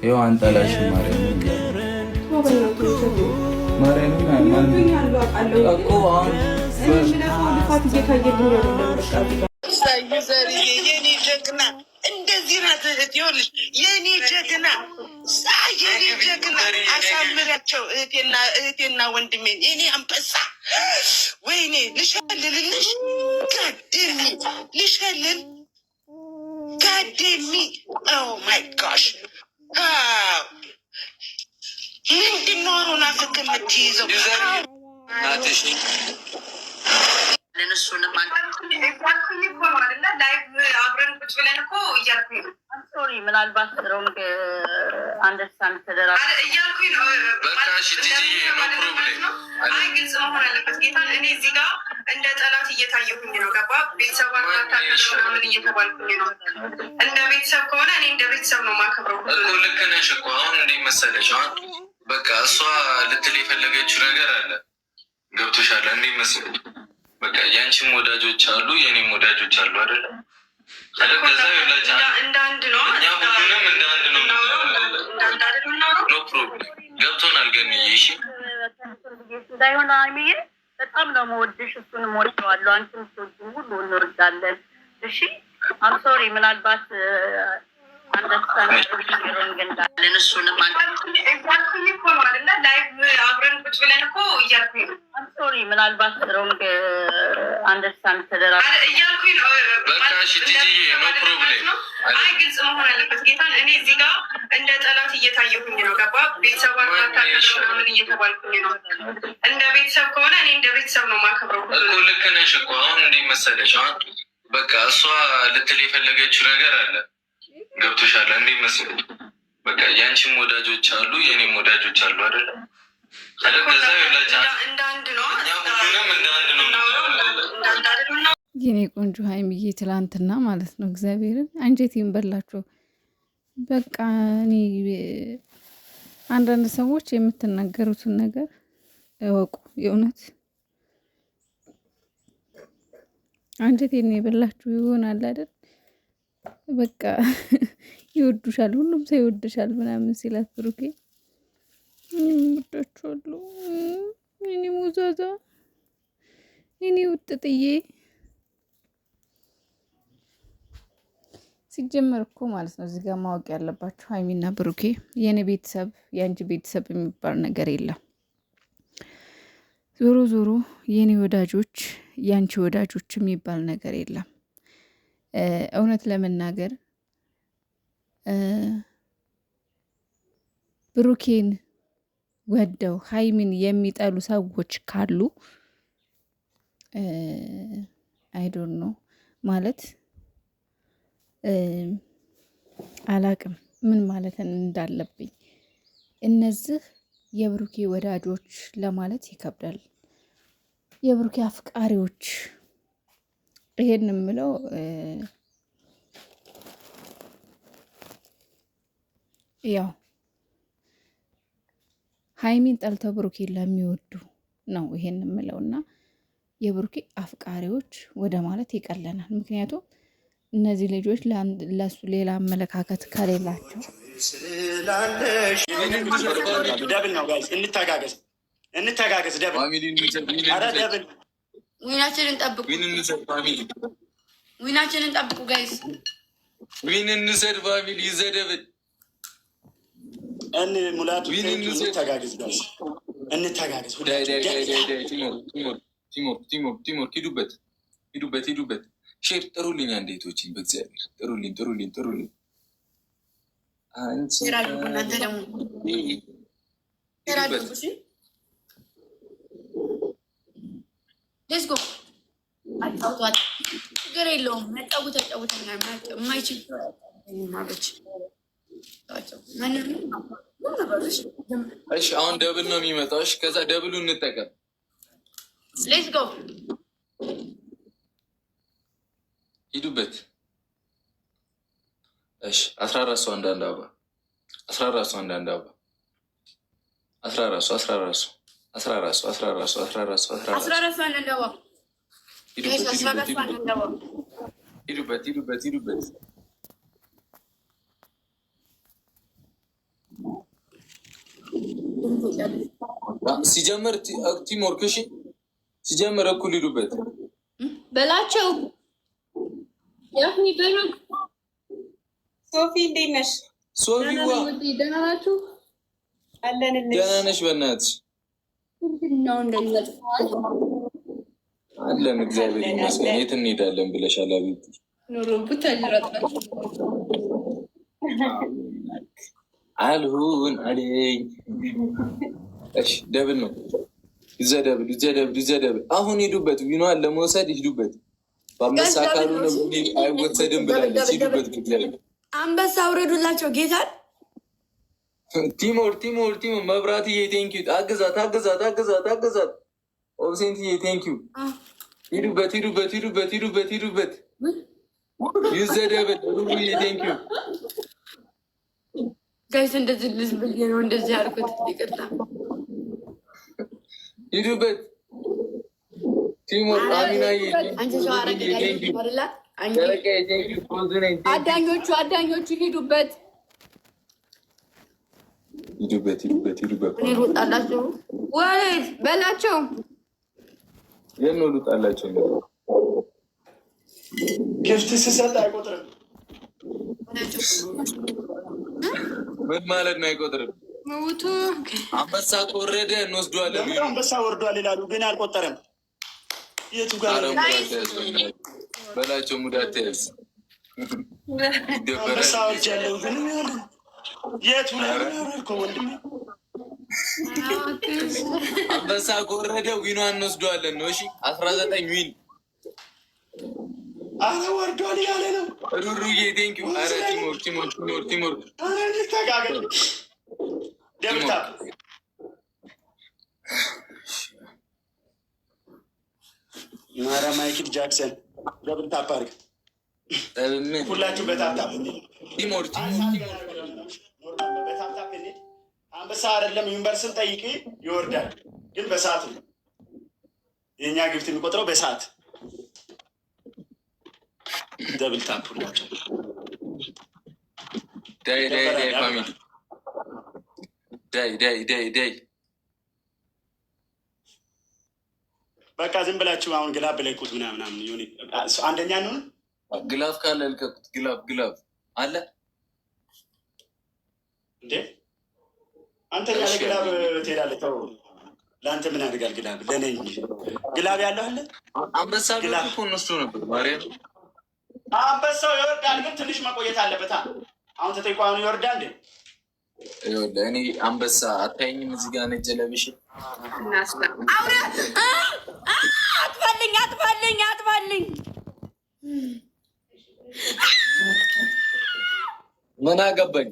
ይኸው አንጠላሽ ማርያምን እንደዚህ ናት እህት ይኸውልሽ፣ የኔ ጀግና የኔ ጀግና አሳምሪያቸው እህቴና ወንድሜን የኔ አንበሳ። ወይኔ ልሸልልልሽ ጋደሚ ልሸልል ጋደሚ። ኦ ማይ ጋሽ ምንድን ነው አሮና ፍክ የምትይዘው ናትሽ? ለነሱንም አብረን ቁጭ ብለን እኮ እያልኩኝ ነው። ሶሪ ምናልባት ሮንግ አንደርስታንድ ተደራ እያልኩኝ ነው። አይ ግልጽ መሆን አለበት ጌታን። እኔ እዚህ ጋር እንደ ጠላት እየታየሁኝ ነው። ገባ? ቤተሰብ ምናምን እየተባልኩኝ ነው። እንደ ቤተሰብ ከሆነ እኔ እንደ ቤተሰብ ነው ማከብረው እኮ። ልክ ነሽ እኮ። አሁን እንዴት መሰለሽ፣ አሁን በቃ እሷ ልትል የፈለገችው ነገር አለ። ገብቶሻል? እንዴት መሰለሽ፣ በቃ ያንቺም ወዳጆች አሉ የኔም ወዳጆች አሉ አይደለ? እንደ አንድ ነው። እኛ ሁሉንም እንደ አንድ ነው። ኖ ፕሮብሌም ገብቶናል። ገንዬ እሺ እንዳይሆን አይሚዬ በጣም ነው የምወድሽ። እሱንም ወደዋለሁ። አንቺም ትወጂኝ ሁሉ እንወዳለን። እሺ አም ሶሪ ምናልባት አንደርስታንድ ገንዳለን። እሱንም አንቺ እኮ ነው አይደለ? ላይቭ አብረን ቁጭ ብለን እኮ እያልኩኝ ነው። አም ሶሪ ምናልባት ሮንግ አንደርስታንድ ተደራ እያልኩኝ ነው። ኖ ፕሮብሌም። አይ ግልጽ መሆን አለበት ጌታን። እኔ እዚህ ጋር እንደ ጠላት እየታየሁኝ ነው። ገባ? ቤተሰብ ምናምን እየተባልኩኝ ነው። እንደ ቤተሰብ ከሆነ እኔ እንደ ቤተሰብ ነው ማከብረው እኮ። ልክ ነሽ እኮ። አሁን እንዴት መሰለሽ፣ አሁን በቃ እሷ ልትል የፈለገችው ነገር አለ። ገብቶሻል? እንዴት መሰለሽ፣ በቃ ያንቺም ወዳጆች አሉ የኔም ወዳጆች አሉ አይደለ? እንደ አንድ ነው። ሁሉንም እንደ አንድ ነው። የኔ ቆንጆ ሀይሚዬ ትላንትና ማለት ነው እግዚአብሔርን አንጀቴን በላቸው። በቃ እኔ አንዳንድ ሰዎች የምትናገሩትን ነገር እወቁ። የእውነት አንጀቴን የበላችሁ ይሆናል አይደል? በቃ ይወዱሻል፣ ሁሉም ሰው ይወድሻል ምናምን ሲላት ብሩኬ ወዳችኋለሁ እኔ ሙዛዛ እኔ ውጥጥዬ ሲጀመር እኮ ማለት ነው እዚህ ጋር ማወቅ ያለባችሁ ሀይሚና ብሩኬ የኔ ቤተሰብ የአንቺ ቤተሰብ የሚባል ነገር የለም። ዞሮ ዞሮ የኔ ወዳጆች የአንቺ ወዳጆች የሚባል ነገር የለም። እውነት ለመናገር ብሩኬን ወደው ሀይሚን የሚጠሉ ሰዎች ካሉ አይዶን ነው ማለት አላቅም ምን ማለት እንዳለብኝ። እነዚህ የብሩኬ ወዳጆች ለማለት ይከብዳል። የብሩኬ አፍቃሪዎች ይሄን የምለው ያው ሀይሚን ጠልተው ብሩኬን ለሚወዱ ነው ይሄን የምለውና የብሩኬ አፍቃሪዎች ወደ ማለት ይቀለናል። ምክንያቱም እነዚህ ልጆች ለሱ ሌላ አመለካከት ከሌላቸው ደብል ነው ጋይስ። እንተጋገዝ ደብል። ኧረ ደብል ዊናችንን ጠብቁ፣ ዊናችንን ጠብቁ ጋይስ። ዊን እንሰድ ፋሚሊ ይዘደብል ሙላቱ እንተጋገዝ ጋይስ፣ እንተጋገዝ። ቲሞር ሂዱበት። ሼር ጥሩልኝ፣ አንዴቶችን በእግዚአብሔር ጥሩልኝ። እናንተ ደግሞ ሌትስ ጎ። አጫውቷት፣ ችግር የለውም። ተጫውተኛል። የማይችል እሺ፣ አሁን ደብል ነው የሚመጣው። እሺ፣ ከዛ ደብሉ እንጠቀም። ሌትስ ጎ። ሂዱበት። እሺ 14 ሰው አንዳንድ አባ 14 ሰው አንዳንድ አባ 14 ሰው ሂዱበት። ሲጀምር ቲም ወርክ እሺ፣ ሲጀምር እኩል ሂዱበት በላቸው። ያፍኒ በሉ። ሶፊ እንዴት ነሽ? ሶፊዋ ደህና ናችሁ? አለንልሽ። ደህና ነሽ? በእናትሽ ነው እንደዚህ አለን። እግዚአብሔር ይመስገን። የት እንሄዳለን ብለሻል? አቤት ኑሮ ቡታጅራጥናችሁ አልሁን አለኝ። እሺ ደብል ነው። ይዘደብል አሁን ሂዱበት። ዊኗን ለመውሰድ ሂዱበት። በአንበሳ ካልሆነ አይወሰድም ብላለች። ሂዱበት። አንበሳ አውረዱላቸው ጌታን። ቲሞር መብራትዬ ቴንኪዩ። አግዛት። ኦብሴንትዬ ቴንኪዩ። ሂዱበት። ይዘደብል ሩቡዬ ቴንኪዩ። ጋይስ እንደዚህ ልዝ ብዬ ነው እንደዚህ አድርጎት ይቅርታ። ሂዱበት። ቲሞር አሚናዬ አንቺ ሰው አረቀ ይባላል። አዳኞቹ ሂዱበት። እኔ ሮጣላችሁ ወይስ በላቸው? የት ነው ልውጣላቸው? ክፍት ስሰጥ አይቆጥርም። ምን ማለት ነው አይቆጥርም? ሞቱ አንበሳ ከወረደ እንወስደዋለን። አንበሳ ወርዷል ይላሉ ግን አልቆጠረም። የቱ ጋር በላቸው? ሙዳት ያዝ አንበሳዎች ያለው ግን የቱ ወንድሜ? አንበሳ ከወረደ ዊኗ እንወስደዋለን ነው። እሺ 19 ዊን። አረ ወርዷል ያለ ነው። ሩሩዬ ቴንኪው። አረ ቲሞር ተጋገል ደብታ ማራ ማይክል ጃክሰን ደብል ታፕ አድርግ። ሁላችሁ በታፕታፕ ቲሞር በታፕታፕ አንበሳ አይደለም ዩኒቨርስን ጠይቂ ይወርዳል፣ ግን በሰዓት ነው የእኛ ግብት የሚቆጥረው በሰዓት። ደብል ታፕ ሁላችሁ ዳይ ፋሚሊ ዳይ በቃ ዝም ብላችሁ አሁን ግላብ ብለቁት ምናምን ሆ አንደኛ ነው። ግላፍ ካለ ልቀቁት። ግላፍ አለ እንዴ? አንተኛ ለግላብ ትሄዳለህ። ተው ለአንተ ምን ያደርጋል ግላብ? ለእኔ እንጂ ግላብ ያለው አለ። አንበሳ እኮ እነሱ ነበር ማርያም። አንበሳው ይወርዳል፣ ግን ትንሽ መቆየት አለበታ። አሁን ተጠይቆ አሁን ይወርዳል እንዴ? እኔ አንበሳ አታይኝም? እዚህ ጋር ነጭ ለብሽ አጥፋልኝ። ምን አገባኝ?